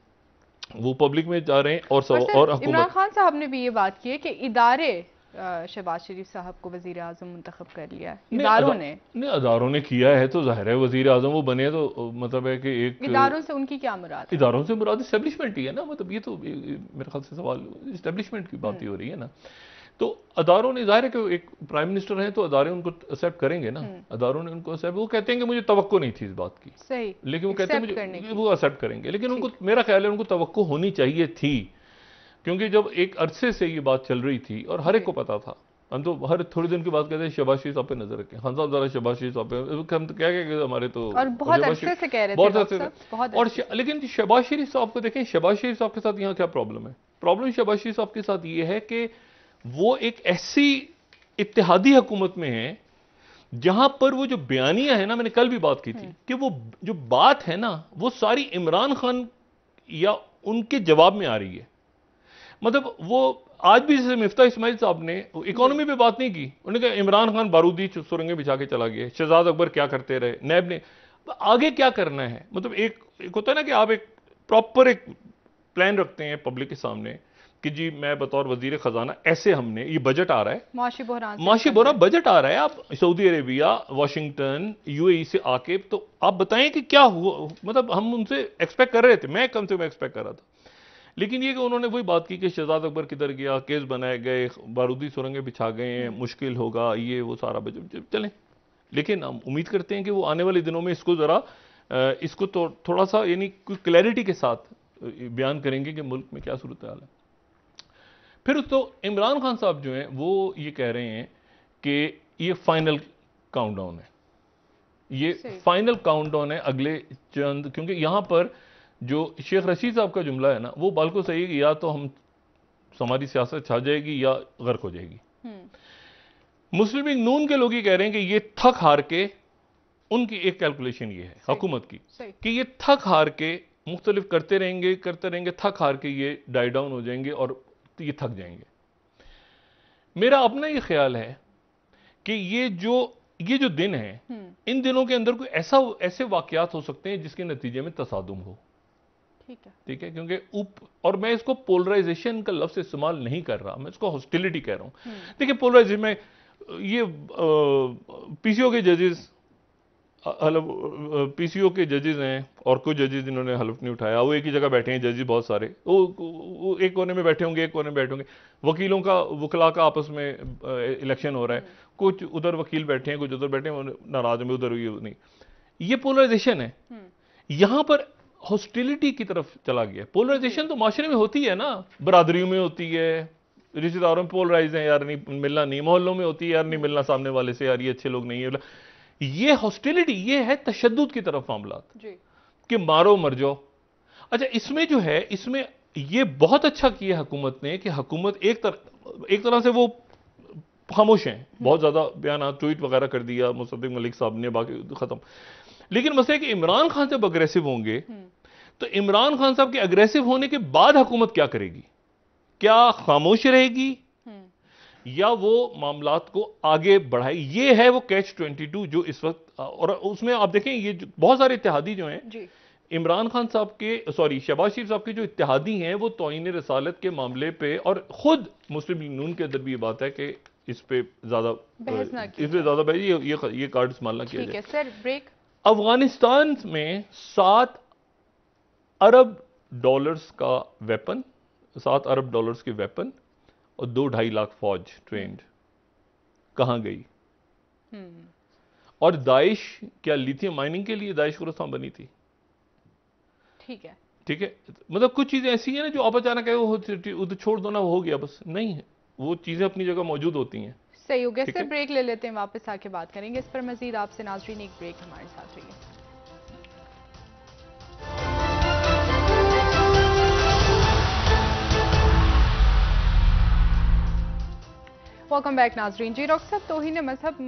वो पब्लिक में जा रहे हैं। और इमरान खान साहब ने भी ये बात की है कि इदारे शहबाज शरीफ साहब को वजीर आजम मुंतखब कर लिया है, इदारों ने। नहीं, इदारों ने किया है तो जाहिर है वजीर आजम वो बने, तो मतलब है कि एक इदारों से उनकी क्या मुराद है? इदारों से मुराद इस्टेब्लिशमेंट ही है ना। मतलब ये तो मेरे ख्याल से सवाल इस्टेब्लिशमेंट की बात ही हो रही है ना। तो अदारों ने, जाहिर है कि एक प्राइम मिनिस्टर हैं तो अदारे उनको एक्सेप्ट करेंगे ना। अदारों ने उनको एक्सेप्ट, वो कहते हैं कि मुझे तवक्को नहीं थी इस बात की, सही, लेकिन वो कहते हैं मुझे वो एक्सेप्ट करेंगे। लेकिन उनको, मेरा ख्याल है उनको तवक्को होनी चाहिए थी, क्योंकि जब एक अरसे से ये बात चल रही थी और हर एक को पता था। हम तो हर थोड़ी दिन की बात कहते हैं शहबाज शरीफ साहब पे नजर रखें, खान साहब जरा शहबाज शरीफ साहब पे, हम तो क्या कहते हमारे तो और बहुत अरसे से कह रहे थे, बहुत अरसे से। लेकिन शहबाज शरीफ साहब को देखें, शहबाज शरीफ साहब के साथ यहाँ क्या प्रॉब्लम है? प्रॉब्लम शहबाज शरीफ साहब के साथ ये है कि वो एक ऐसी इत्तेहादी हुकूमत में है जहां पर वो जो बयानियां है ना, मैंने कल भी बात की थी कि वो जो बात है ना वो सारी इमरान खान या उनके जवाब में आ रही है। मतलब वो आज भी जैसे मिफ्ता इस्माइल साहब ने इकोनॉमी पे बात नहीं की, उन्होंने कहा इमरान खान बारूदी सुरंगें बिछा के चला गया, शहजाद अकबर क्या करते रहे, नैब ने। आगे क्या करना है, मतलब एक होता है ना कि आप एक प्रॉपर एक प्लान रखते हैं पब्लिक के सामने कि जी मैं बतौर वजीर खजाना ऐसे, हमने ये बजट आ रहा है, माशी बहरान से माशी निकलना बोरा है। बजट आ रहा है, आप सऊदी अरेबिया, वाशिंगटन, यूएई से आके तो आप बताएं कि क्या हुआ, मतलब हम उनसे एक्सपेक्ट कर रहे थे, मैं कम से कम एक्सपेक्ट कर रहा था। लेकिन ये कि उन्होंने वही बात की कि शहजाद अकबर किधर गया, केस बनाए गए, बारूदी सुरंगें बिछा गए हैं, मुश्किल होगा ये वो सारा बजट चलें। लेकिन हम उम्मीद करते हैं कि वो आने वाले दिनों में इसको जरा इसको तो थोड़ा सा यानी कोई क्लैरिटी के साथ बयान करेंगे कि मुल्क में क्या सूरत हाल है। फिर तो इमरान खान साहब जो हैं वो ये कह रहे हैं कि ये फाइनल काउंटडाउन है, ये सही। फाइनल काउंटडाउन है अगले चंद, क्योंकि यहां पर जो शेख रशीद साहब का जुमला है ना वो बिल्कुल सही है कि या तो हम हमारी सियासत छा जाएगी या गर्क हो जाएगी। मुस्लिम लीग नून के लोग ये कह रहे हैं कि ये थक हार के, उनकी एक कैलकुलेशन ये है सही। हुकूमत की सही। कि ये थक हार के मुख्तलिफ करते रहेंगे, थक हार के ये डाई डाउन हो जाएंगे और ये थक जाएंगे। मेरा अपना ये ख्याल है कि ये जो दिन है, इन दिनों के अंदर कोई ऐसे वाकयात हो सकते हैं जिसके नतीजे में तसादुम हो। ठीक है, क्योंकि और मैं इसको पोलराइजेशन का लफ्ज इस्तेमाल नहीं कर रहा, मैं इसको हॉस्टिलिटी कह रहा हूं। देखिए पोलराइजेशन में ये पीसीओ के जजेस पीसीओ के जजेस हैं और कुछ जजेस जिन्होंने हल्फ नहीं उठाया, वो एक ही जगह बैठे हैं, जजेस बहुत सारे, वो एक कोने में बैठे होंगे, एक कोने में बैठे होंगे। वकीलों का, वकला का आपस में इलेक्शन हो रहा है, कुछ उधर वकील बैठे हैं, कुछ उधर बैठे हैं, नाराज में उधर नहीं। ये पोलराइजेशन है। यहां पर हॉस्टिलिटी की तरफ चला गया। पोलराइजेशन तो माशरे में होती है ना, बरादरियों में होती है, रिश्तेदारों में पोलराइज हैं, यार नहीं मिलना, नहीं मोहल्लों में होती है, यार नहीं मिलना सामने वाले से, यार ये अच्छे लोग नहीं है। ये हॉस्टिलिटी, ये है तशद्दुद की तरफ मामला कि मारो मर जाओ। अच्छा, इसमें जो है, इसमें ये बहुत अच्छा किया हुकूमत ने कि हुकूमत एक तरह से वो खामोश हैं, बहुत ज्यादा बयान ट्वीट वगैरह कर दिया मुसद्दिक मलिक साहब ने, बाकी खत्म। लेकिन मसला है कि इमरान खान जब अग्रेसिव होंगे तो इमरान खान साहब के अग्रेसिव होने के बाद हुकूमत क्या करेगी? क्या खामोश रहेगी या वो मामलात को आगे बढ़ाएगी? ये है वो कैच 22 जो इस वक्त, और उसमें आप देखें ये बहुत सारे इत्तेहादी जो हैं इमरान खान साहब के, सॉरी शहबाज शरीफ साहब के जो इत्तेहादी हैं, वो तौहीन रसालत के मामले पे, और खुद मुस्लिम लीग नून के अंदर भी ये बात है कि इस पे ज्यादा ये कार्ड इस्तेमाल ना किया जाए। Sir break. अफगानिस्तान में 7 अरब डॉलर्स का वेपन, 7 अरब डॉलर्स के वेपन और 2-2.5 लाख फौज ट्रेंड कहां गई? और दाइश, क्या लिथियम माइनिंग के लिए दाइश खुरासान बनी थी? ठीक है, मतलब कुछ चीजें ऐसी हैं ना जो आप अचानक उधर छोड़ दो ना, वो हो गया, बस नहीं है, वो चीजें अपनी जगह मौजूद होती हैं। सही हो गया सर, ब्रेक ले लेते हैं, वापस आके बात करेंगे इस पर मजीद। आपसे नाज़रीन एक ब्रेक हमारे साथ रहिए। वेलकम बैक नाजरीन। जी डॉक्टर साहब, तौहीन मजहब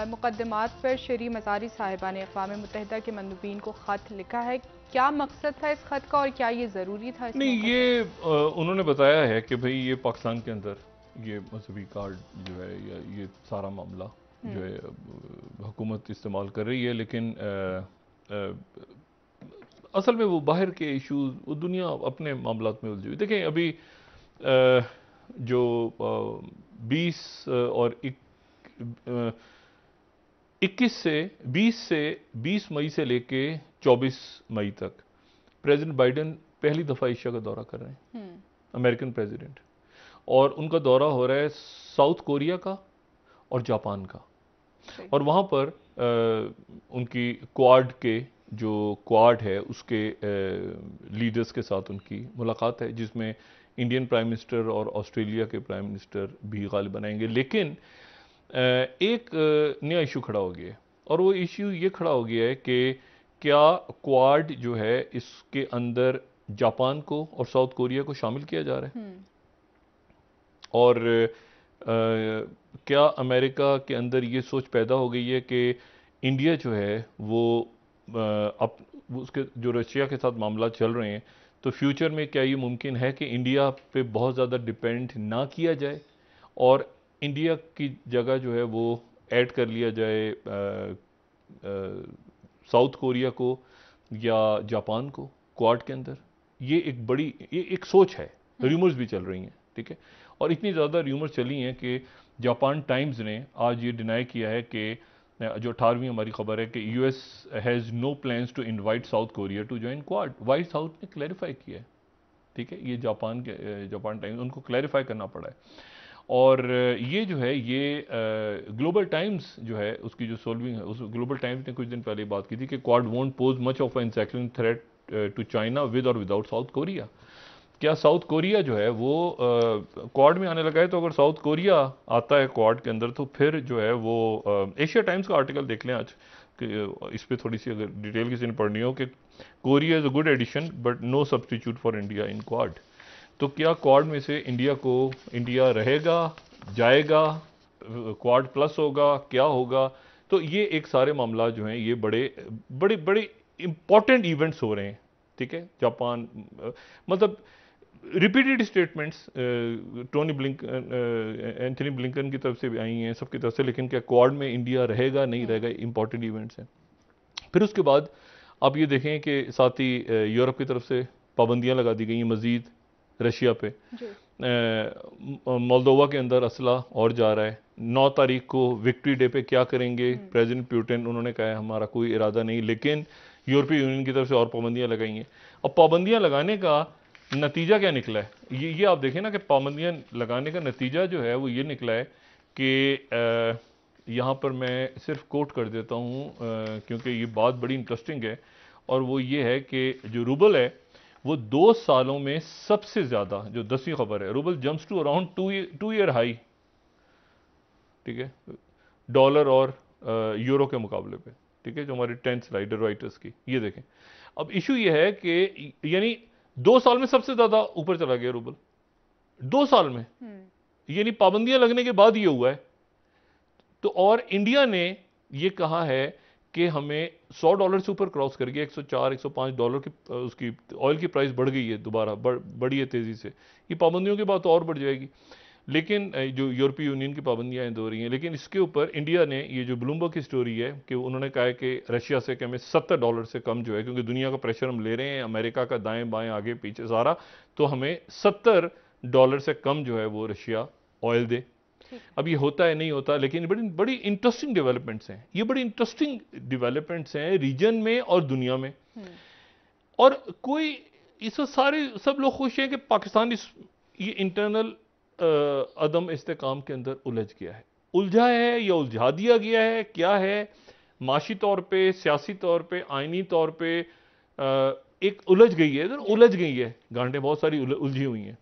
मुकदमात पर शरी मजारी साहिबा ने अक़वाम मुत्तहिदा के मंदूबीन को ख़त लिखा है, क्या मकसद था इस खत का और क्या ये ज़रूरी था? नहीं, ये उन्होंने बताया है कि भाई ये पाकिस्तान के अंदर ये मजहबी कार्ड जो है या ये सारा मामला जो है हुकूमत इस्तेमाल कर रही है, लेकिन असल में वो बाहर के इश्यूज, वो दुनिया अपने मामलात में उलझी हुई। देखें अभी जो 20 और 20 मई से लेके 24 मई तक प्रेसिडेंट बाइडेन पहली दफा एशिया का दौरा कर रहे हैं, अमेरिकन प्रेसिडेंट, और उनका दौरा हो रहा है साउथ कोरिया का और जापान का। और वहां पर उनकी क्वाड के जो क्वाड है उसके लीडर्स के साथ उनकी मुलाकात है, जिसमें इंडियन प्राइम मिनिस्टर और ऑस्ट्रेलिया के प्राइम मिनिस्टर भी गालिब बनाएंगे। लेकिन एक नया इशू खड़ा हो गया है, और वो इशू ये खड़ा हो गया है कि क्या क्वाड जो है इसके अंदर जापान को और साउथ कोरिया को शामिल किया जा रहा है, और क्या अमेरिका के अंदर ये सोच पैदा हो गई है कि इंडिया जो है वो उसके जो रशिया के साथ मामला चल रहे हैं, तो फ्यूचर में क्या ये मुमकिन है कि इंडिया पे बहुत ज़्यादा डिपेंड ना किया जाए और इंडिया की जगह जो है वो ऐड कर लिया जाए साउथ कोरिया को या जापान को क्वाड के अंदर। ये एक सोच है, र्यूमर्स भी चल रही हैं, ठीक है। और इतनी ज़्यादा र्यूमर्स चली हैं कि जापान टाइम्स ने आज ये डिनाई किया है कि जो 18वीं हमारी खबर है कि US has no plans to invite South Korea to join Quad. White House ने क्लैरिफाई किया है, ठीक है। ये जापान टाइम्स, उनको क्लैरिफाई करना पड़ा है। और ये जो है ये ग्लोबल टाइम्स जो है उसकी जो सोल्विंग है, उस ग्लोबल टाइम्स ने कुछ दिन पहले बात की थी कि Quad won't pose much of an section threat to China with और विदाउट साउथ कोरिया। क्या साउथ कोरिया जो है वो क्वाड में आने लगा है? तो अगर साउथ कोरिया आता है क्वाड के अंदर तो फिर जो है वो एशिया टाइम्स का आर्टिकल देख लें आज कि इस पर थोड़ी सी अगर डिटेल किसी ने पढ़नी हो कि Korea is a good addition but no substitute for India in Quad. तो क्या क्वाड में से इंडिया रहेगा, जाएगा, क्वाड प्लस होगा, क्या होगा? तो ये एक सारे मामला जो हैं ये बड़े बड़े बड़े इंपॉर्टेंट इवेंट्स हो रहे हैं, ठीक है। जापान मतलब रिपीटेड स्टेटमेंट्स एंथनी ब्लिंकन की तरफ से भी आई हैं, सबकी तरफ से, लेकिन क्या क्वाड में इंडिया रहेगा नहीं रहेगा, इंपॉर्टेंट इवेंट्स हैं। फिर उसके बाद आप ये देखें कि साथ ही यूरोप की तरफ से पाबंदियां लगा दी गई हैं मजीद रशिया पे। मोल्दोवा के अंदर असला और जा रहा है। 9 तारीख को विक्ट्री डे पे क्या करेंगे प्रेसिडेंट पुतिन? उन्होंने कहा है हमारा कोई इरादा नहीं, लेकिन यूरोपीय यूनियन की तरफ से और पाबंदियां लगाई हैं। अब पाबंदियां लगाने का नतीजा क्या निकला है? ये आप देखें ना कि पाबंदियां लगाने का नतीजा जो है वो ये निकला है कि यहाँ पर मैं सिर्फ कोट कर देता हूँ क्योंकि ये बात बड़ी इंटरेस्टिंग है, और वो ये है कि जो रूबल है वो 2 सालों में सबसे ज्यादा, जो 10वीं खबर है, rouble jumps to around 2 year high, ठीक है, डॉलर और यूरो के मुकाबले पे, ठीक है, जो हमारी 10th स्लाइड राइटर्स की। ये देखें, अब इशू ये है कि यानी 2 साल में सबसे ज्यादा ऊपर चला गया रूबल, 2 साल में, यानी पाबंदियां लगने के बाद ये हुआ है। तो और इंडिया ने ये कहा है कि हमें $100 से ऊपर क्रॉस कर गया, $104-105 की उसकी ऑयल की प्राइस बढ़ गई है, दोबारा बढ़ी है तेजी से। ये पाबंदियों के बाद तो और बढ़ जाएगी, लेकिन जो यूरोपीय यूनियन की पाबंदियां हैं हो रही हैं, लेकिन इसके ऊपर इंडिया ने, ये जो ब्लूमबर्ग की स्टोरी है कि उन्होंने कहा है कि रशिया से कि हमें $70 से कम जो है, क्योंकि दुनिया का प्रेशर हम ले रहे हैं, अमेरिका का दाएं बाएं आगे पीछे सारा, तो हमें $70 से कम जो है वो रशिया ऑयल दे। अब ये होता है नहीं होता, लेकिन बड़ी बड़ी इंटरेस्टिंग डेवलपमेंट्स हैं, ये बड़ी इंटरेस्टिंग डेवलपमेंट्स हैं रीजन में और दुनिया में। और कोई इस सब लोग खुश हैं कि पाकिस्तान ये इंटरनल अदम इस्तेकाम के अंदर उलझा है या उलझा दिया गया है, क्या है? माशी तौर पे, सियासी तौर पे, आईनी तौर पे एक उलझ गई है, गांठें बहुत सारी उलझी हुई हैं।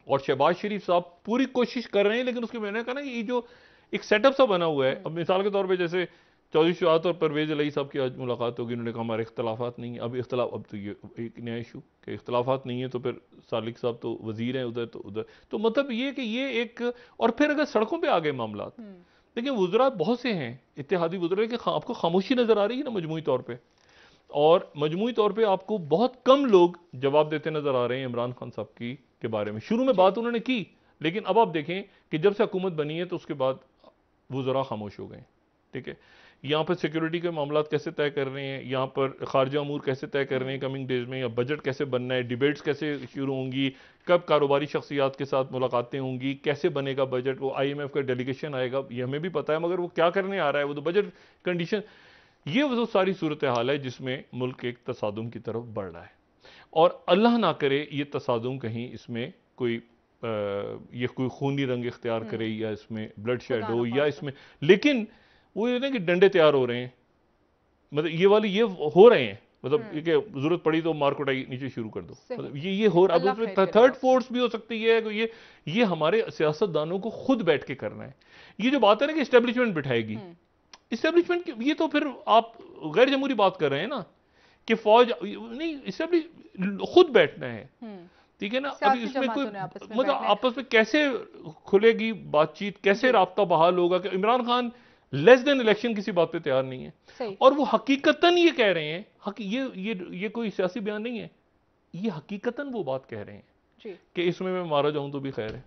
और शहबाज शरीफ साहब पूरी कोशिश कर रहे हैं, लेकिन उसके मैंने कहा ना कि ये जो एक सेटअप सा बना हुआ है, अब मिसाल के तौर पे जैसे चौधरी शुजात और परवेज इलाही साहब की आज मुलाकात होगी, उन्होंने कहा हमारे इख्तलाफात नहीं है। अब तो ये एक नया इशू कि इख्तलाफात नहीं है, तो फिर सालिक साहब तो वजीर हैं उधर, तो मतलब ये कि ये एक, और फिर अगर सड़कों पर आ गए मामला, देखिए वुज़रा बहुत से हैं, इत्तेहादी वुज़रा कि आपको खामोशी नजर आ रही है ना मजमूई तौर पर, और मजमूई तौर पर आपको बहुत कम लोग जवाब देते नजर आ रहे हैं इमरान खान साहब के बारे में। शुरू में बात उन्होंने की, लेकिन अब आप देखें कि जब से हुकूमत बनी है तो उसके बाद वो जरा खामोश हो गए, ठीक है। यहाँ पर सिक्योरिटी के मामला कैसे तय कर रहे हैं, यहाँ पर खारजा अमूर कैसे तय कर रहे हैं कमिंग डेज में, या बजट कैसे बनना है, डिबेट्स कैसे शुरू होंगी, कब कारोबारी शख्सियात के साथ मुलाकातें होंगी, कैसे बनेगा बजट, वो IMF का डेलीगेशन आएगा, ये हमें भी पता है, मगर वो क्या करने आ रहा है, वो तो बजट कंडीशन, ये वो सारी सूरत हाल है जिसमें मुल्क एक तसादुम की तरफ बढ़ रहा है। और अल्लाह ना करे ये तसादुम कहीं इसमें ये कोई खूनी रंग इख्तियार करे, या इसमें ब्लड शेड हो, या इसमें, लेकिन वो ये ना कि डंडे तैयार हो रहे हैं, मतलब ये हो रहे हैं, मतलब ये जरूरत पड़ी तो मार कुटाई नीचे शुरू कर दो, मतलब ये हो रहा है। अब थर्ड फोर्स भी हो सकती है, ये हमारे सियासतदानों को खुद बैठ के करना है। ये जो बात है ना कि एस्टेब्लिशमेंट बिठाएगी, एस्टेब्लिशमेंट, ये तो फिर आप गैर जमहूरी बात कर रहे हैं ना कि फौज नहीं, एस्टेब्लिश खुद बैठना है, ठीक है ना। अभी इसमें कोई मतलब आपस में कैसे खुलेगी बातचीत, कैसे राब्ता बहाल होगा कि Imran Khan less than election किसी बात पे तैयार नहीं है, और वो हकीकतन ये कह रहे हैं, ये कोई सियासी बयान नहीं है, ये हकीकतन वो बात कह रहे हैं कि इसमें मैं मारा जाऊं तो भी खैर है।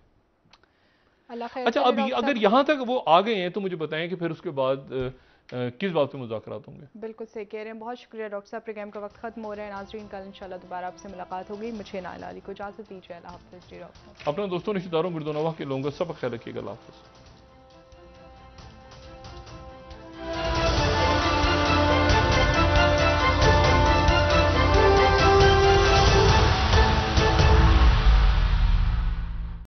अच्छा, अब अगर यहां तक वो आ गए हैं तो मुझे बताएं कि फिर उसके बाद किस बात पे मुज़ाकरात होंगे। बिल्कुल सही कह रहे हैं, बहुत शुक्रिया डॉक्टर साहब। प्रोग्राम का वक्त खत्म हो रहा है नाजरीन, कल इंशाल्लाह दोबारा आपसे मुलाकात होगी। मुझे नाइला अली को इजाज़त दीजिए। अल्लाह हाफ़िज़ जी डॉक्टर। अपने दोस्तों रिश्तेदारों गिरदोनवा के लोगों का सब ख्याल रखिएगा। अल्लाह हाफ़िज़।